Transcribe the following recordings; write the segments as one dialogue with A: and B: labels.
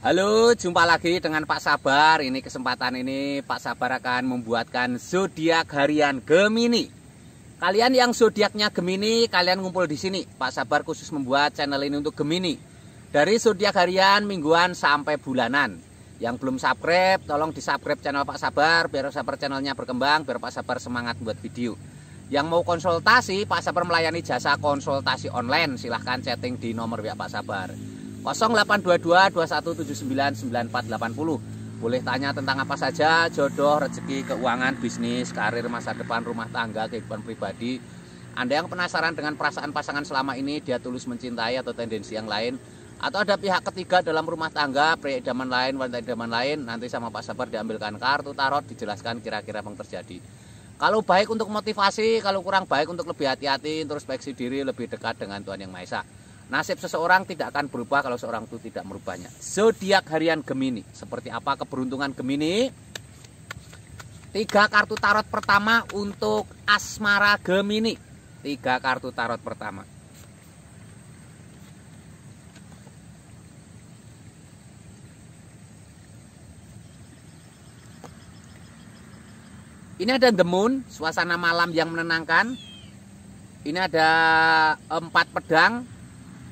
A: Halo, jumpa lagi dengan Pak Sabar. Ini kesempatan ini Pak Sabar akan membuatkan zodiak harian Gemini. Kalian yang zodiaknya Gemini, kalian ngumpul di sini. Pak Sabar khusus membuat channel ini untuk Gemini. Dari zodiak harian, mingguan sampai bulanan. Yang belum subscribe, tolong di-subscribe channel Pak Sabar biar Pak Sabar channelnya berkembang, biar Pak Sabar semangat buat video. Yang mau konsultasi, Pak Sabar melayani jasa konsultasi online. Silahkan chatting di nomor WA Pak Sabar 0822 2179 9480. Boleh tanya tentang apa saja, jodoh, rezeki, keuangan, bisnis, karir, masa depan, rumah tangga, kehidupan pribadi. Anda yang penasaran dengan perasaan pasangan selama ini, dia tulus mencintai atau tendensi yang lain, atau ada pihak ketiga dalam rumah tangga, pria idaman lain, wanita idaman lain, nanti sama Pak Sabar diambilkan kartu tarot, dijelaskan kira-kira apa yang terjadi. Kalau baik untuk motivasi, kalau kurang baik untuk lebih hati-hati, introspeksi diri, lebih dekat dengan Tuhan Yang Maha Esa. Nasib seseorang tidak akan berubah kalau seorang itu tidak merubahnya. Zodiak harian Gemini. Seperti apa keberuntungan Gemini? 3 kartu tarot pertama untuk asmara Gemini. 3 kartu tarot pertama. Ini ada The Moon, suasana malam yang menenangkan. Ini ada 4 pedang.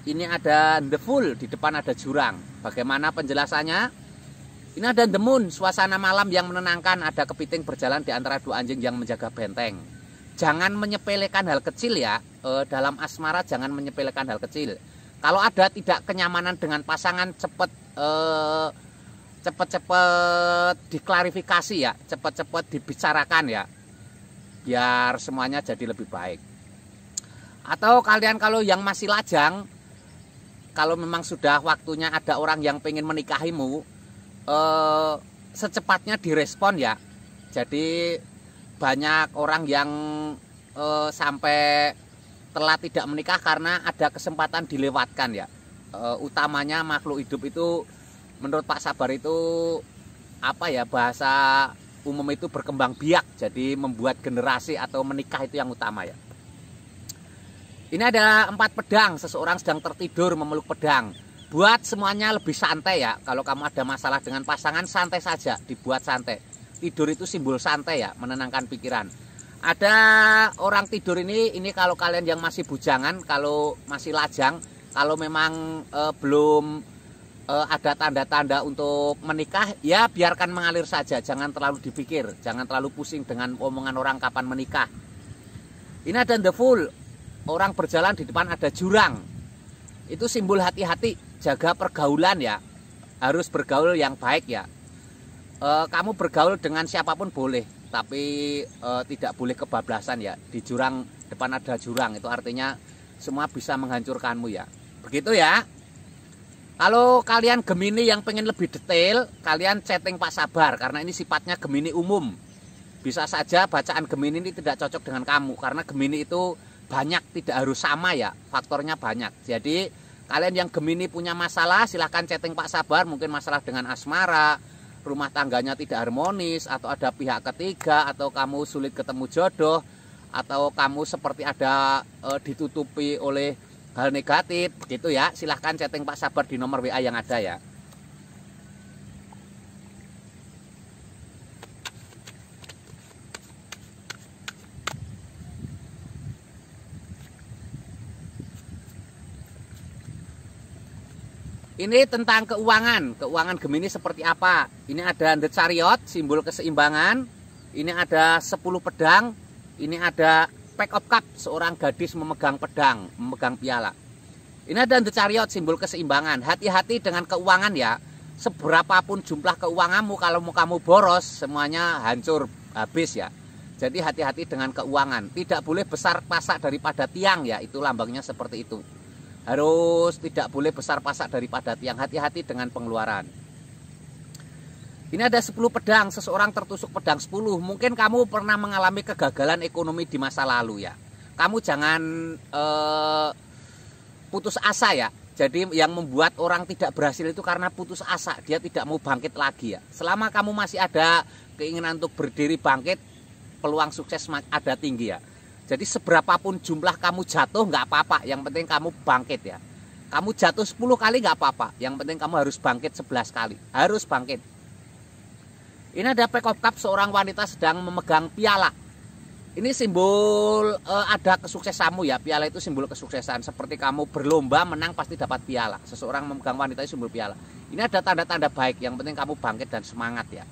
A: Ini ada The Fool, di depan ada jurang. Bagaimana penjelasannya? Ini ada The Moon, suasana malam yang menenangkan. Ada kepiting berjalan di antara 2 anjing yang menjaga benteng. Jangan menyepelekan hal kecil ya. Dalam asmara jangan menyepelekan hal kecil. Kalau ada tidak kenyamanan dengan pasangan, cepet-cepet diklarifikasi ya. Cepet-cepet dibicarakan ya. Biar semuanya jadi lebih baik. Atau kalian kalau yang masih lajang, kalau memang sudah waktunya ada orang yang pengen menikahimu, secepatnya direspon ya. Jadi banyak orang yang sampai telat tidak menikah karena ada kesempatan dilewatkan ya. Utamanya makhluk hidup itu menurut Pak Sabar itu apa ya, bahasa umum itu berkembang biak. Jadi membuat generasi atau menikah itu yang utama ya. Ini ada 4 pedang, seseorang sedang tertidur memeluk pedang. Buat semuanya lebih santai ya. Kalau kamu ada masalah dengan pasangan, santai saja, dibuat santai. Tidur itu simbol santai ya, menenangkan pikiran. Ada orang tidur ini kalau kalian yang masih bujangan, kalau masih lajang, kalau memang belum ada tanda-tanda untuk menikah, ya biarkan mengalir saja, jangan terlalu dipikir, jangan terlalu pusing dengan omongan orang kapan menikah. Ini ada The Fool. Orang berjalan di depan ada jurang. Itu simbol hati-hati, jaga pergaulan ya. Harus bergaul yang baik ya. Kamu bergaul dengan siapapun boleh, tapi tidak boleh kebablasan ya. Di jurang depan ada jurang, itu artinya semua bisa menghancurkanmu ya. Begitu ya. Kalau kalian Gemini yang pengen lebih detail, kalian chatting Pak Sabar, karena ini sifatnya Gemini umum. Bisa saja bacaan Gemini ini tidak cocok dengan kamu, karena Gemini itu banyak, tidak harus sama ya, faktornya banyak. Jadi kalian yang Gemini punya masalah, silahkan chatting Pak Sabar. Mungkin masalah dengan asmara, rumah tangganya tidak harmonis, atau ada pihak ketiga, atau kamu sulit ketemu jodoh, atau kamu seperti ada ditutupi oleh hal negatif, begitu ya. Silahkan chatting Pak Sabar di nomor WA yang ada ya. Ini tentang keuangan. Keuangan Gemini seperti apa? Ini ada The Chariot, simbol keseimbangan. Ini ada 10 pedang. Ini ada Pack of Cup, seorang gadis memegang pedang, memegang piala. Ini ada The Chariot, simbol keseimbangan. Hati-hati dengan keuangan ya. Seberapapun jumlah keuanganmu, kalau mau kamu boros, semuanya hancur, habis ya. Jadi hati-hati dengan keuangan. Tidak boleh besar pasak daripada tiang ya. Itu lambangnya seperti itu. Harus tidak boleh besar pasak daripada tiang. Hati-hati dengan pengeluaran. Ini ada 10 pedang, seseorang tertusuk pedang 10. Mungkin kamu pernah mengalami kegagalan ekonomi di masa lalu ya. Kamu jangan putus asa ya. Jadi yang membuat orang tidak berhasil itu karena putus asa. Dia tidak mau bangkit lagi ya. Selama kamu masih ada keinginan untuk berdiri bangkit, peluang sukses ada tinggi ya. Jadi seberapapun jumlah kamu jatuh nggak apa-apa, yang penting kamu bangkit ya. Kamu jatuh 10 kali nggak apa-apa. Yang penting kamu harus bangkit 11 kali. Harus bangkit. Ini ada Pack of Cups, seorang wanita sedang memegang piala. Ini simbol ada kesuksesanmu ya. Piala itu simbol kesuksesan. Seperti kamu berlomba menang pasti dapat piala. Seseorang memegang wanita itu simbol piala. Ini ada tanda-tanda baik. Yang penting kamu bangkit dan semangat ya.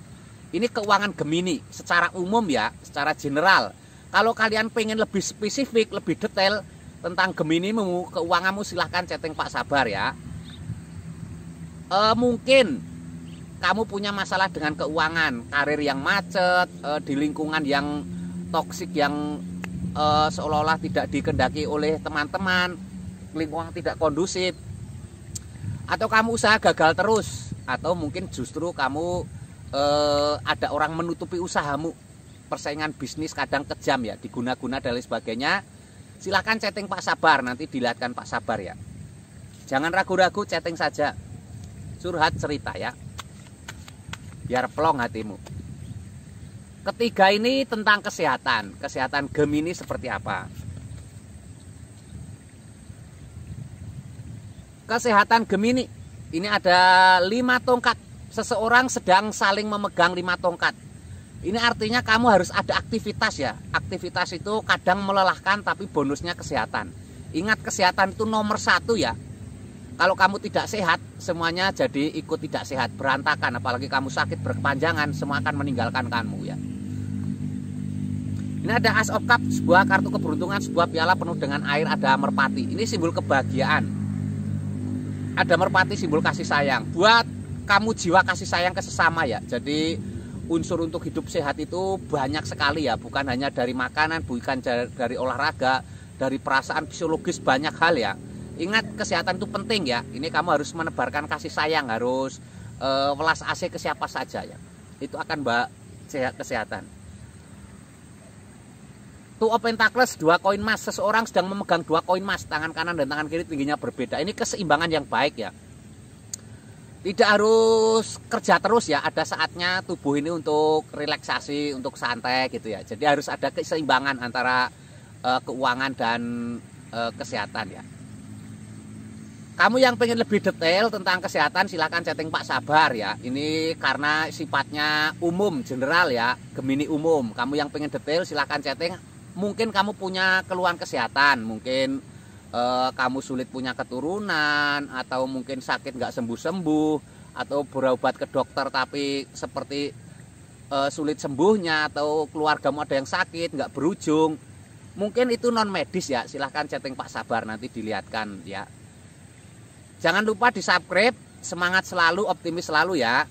A: Ini keuangan Gemini secara umum ya, secara general. Kalau kalian pengen lebih spesifik, lebih detail tentang Gemini keuanganmu, silahkan chatting Pak Sabar ya. Mungkin kamu punya masalah dengan keuangan, karir yang macet, di lingkungan yang toksik, yang seolah-olah tidak dikendaki oleh teman-teman, lingkungan tidak kondusif, atau kamu usaha gagal terus, atau mungkin justru kamu ada orang menutupi usahamu, persaingan bisnis kadang kejam ya, diguna-guna dan lain sebagainya. Silahkan chatting Pak Sabar, nanti dilihatkan Pak Sabar ya. Jangan ragu-ragu, chatting saja. Curhat cerita ya. Biar plong hatimu. Ketiga ini tentang kesehatan. Kesehatan Gemini seperti apa? Kesehatan Gemini. Ini ada 5 tongkat. Seseorang sedang saling memegang 5 tongkat. Ini artinya kamu harus ada aktivitas ya. Aktivitas itu kadang melelahkan tapi bonusnya kesehatan. Ingat, kesehatan itu nomor 1 ya. Kalau kamu tidak sehat, semuanya jadi ikut tidak sehat, berantakan. Apalagi kamu sakit berkepanjangan, semua akan meninggalkan kamu ya. Ini ada Ace of Cups, sebuah kartu keberuntungan, sebuah piala penuh dengan air, ada merpati. Ini simbol kebahagiaan. Ada merpati, simbol kasih sayang. Buat kamu jiwa kasih sayang ke sesama ya. Jadi unsur untuk hidup sehat itu banyak sekali ya, bukan hanya dari makanan, bukan dari olahraga, dari perasaan fisiologis, banyak hal ya. Ingat, kesehatan itu penting ya. Ini kamu harus menebarkan kasih sayang, harus welas asih ke siapa saja ya. Itu akan kesehatan. Two of Pentacles, 2 koin emas. Seseorang sedang memegang 2 koin emas, tangan kanan dan tangan kiri tingginya berbeda. Ini keseimbangan yang baik ya. Tidak harus kerja terus ya, ada saatnya tubuh ini untuk relaksasi, untuk santai gitu ya. Jadi harus ada keseimbangan antara keuangan dan kesehatan ya. Kamu yang pengen lebih detail tentang kesehatan, silahkan chatting Pak Sabar ya. Ini karena sifatnya umum, general ya, Gemini umum. Kamu yang pengen detail silahkan chatting. Mungkin kamu punya keluhan kesehatan, mungkin kamu sulit punya keturunan, atau mungkin sakit nggak sembuh-sembuh, atau berobat ke dokter tapi seperti sulit sembuhnya, atau keluargamu ada yang sakit nggak berujung, mungkin itu non medis ya. Silahkan chatting Pak Sabar, nanti dilihatkan ya. Jangan lupa di subscribe. Semangat selalu, optimis selalu ya.